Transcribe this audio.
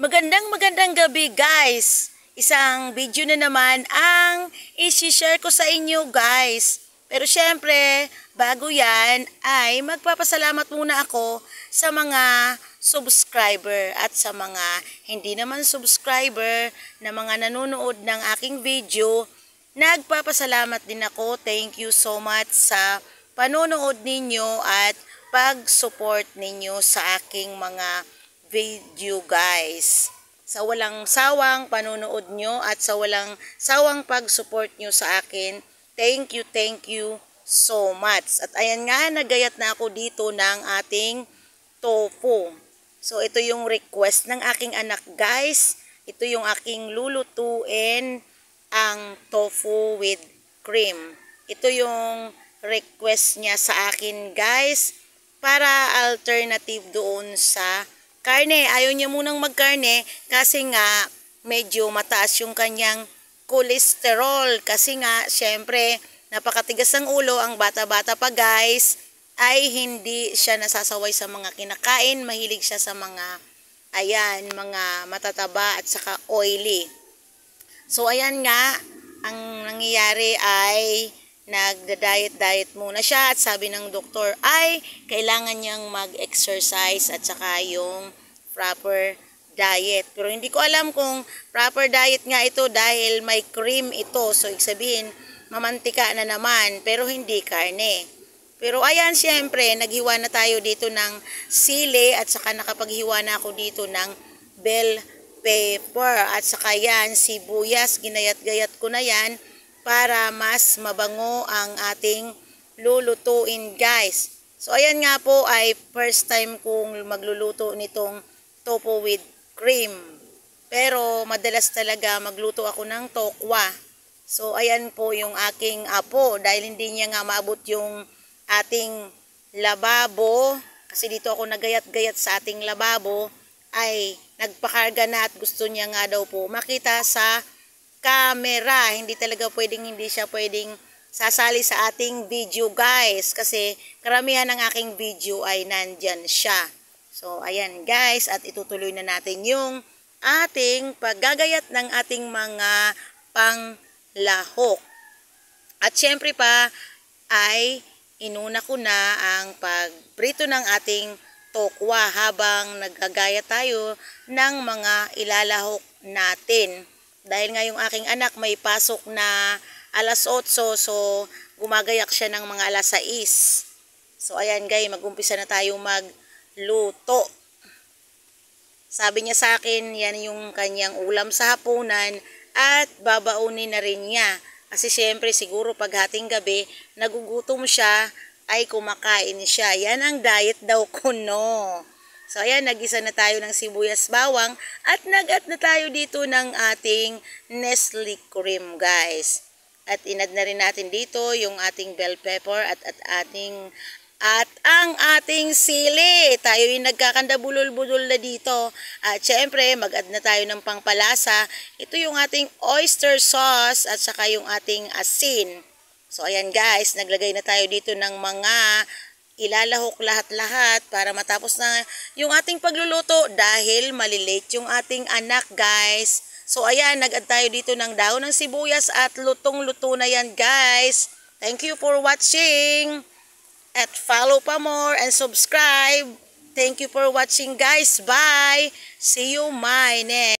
Magandang gabi guys. Isang video na naman ang i-share ko sa inyo guys. Pero syempre, bago yan ay magpapasalamat muna ako sa mga subscriber at sa mga hindi naman subscriber na mga nanonood ng aking video. Nagpapasalamat din ako. Thank you so much sa panonood ninyo at pag-support ninyo sa aking mga video guys. Sa walang sawang panonood nyo at sa walang sawang pag-support nyo sa akin, thank you so much. At ayan nga, nagayat na ako dito ng ating tofu. So ito yung request ng aking anak guys. Ito yung aking lulutuin, ang tofu with cream. Ito yung request niya sa akin guys, para alternative doon sa karne. Ayaw niya munang magkarne kasi nga medyo mataas yung kanyang cholesterol. Kasi nga, syempre, napakatigas ng ulo. Ang bata-bata pa guys, ay hindi siya nasasaway sa mga kinakain. Mahilig siya sa mga, ayan, mga matataba at saka oily. So, ayan nga, ang nangyayari ay nagda-diet muna siya at sabi ng doktor ay kailangan niyang mag-exercise at saka yung proper diet. Pero hindi ko alam kung proper diet nga ito dahil may cream ito. So, ibig sabihin, mamantika na naman pero hindi karne. Pero ayan, syempre, naghiwa na tayo dito ng sili at saka nakapaghiwa na ako dito ng bell pepper at saka yan, sibuyas, ginayat-gayat ko na yan para mas mabango ang ating lulutuin guys. So ayan nga po ay first time kong magluluto nitong tofu with cream. Pero madalas talaga magluto ako ng tokwa. So ayan po yung aking apo dahil hindi niya nga maabot yung ating lababo. Kasi dito ako nagayat-gayat sa ating lababo ay nagpakarga na at gusto niya nga daw po makita sa camera. Hindi talaga hindi siya pwedeng sasali sa ating video guys kasi karamihan ng aking video ay nandyan siya. So ayan guys, at itutuloy na natin yung ating paggagayat ng ating mga panglahok. At syempre pa ay inuna ko na ang pagprito ng ating tokwa habang naggagaya tayo ng mga ilalahok natin. Dahil nga yung aking anak may pasok na alas 8, so gumagayak siya ng mga alas 6. So ayan guys, mag-umpisa na tayo magluto. Sabi niya sa akin, yan yung kanyang ulam sa hapunan at babaunin na rin niya. Kasi syempre siguro pag hating gabi, nagugutom siya, ay kumakain siya. Yan ang diet daw ko, no. So ayan, nag-isa na tayo ng sibuyas bawang at nag-add na tayo dito ng ating Nestle cream guys. At inad na rin natin dito yung ating bell pepper at ang ating sili. Tayo yung nagkakandabulol-budol na dito. At syempre, mag-add na tayo ng pangpalasa. Ito yung ating oyster sauce at saka yung ating asin. So ayan guys, naglagay na tayo dito ng mga ilalahok lahat-lahat para matapos na yung ating pagluluto dahil malilate yung ating anak guys. So ayan, nag-add tayo dito ng daon ng sibuyas at lutong-luto na yan guys. Thank you for watching at follow pa more and subscribe. Thank you for watching guys. Bye! See you my next.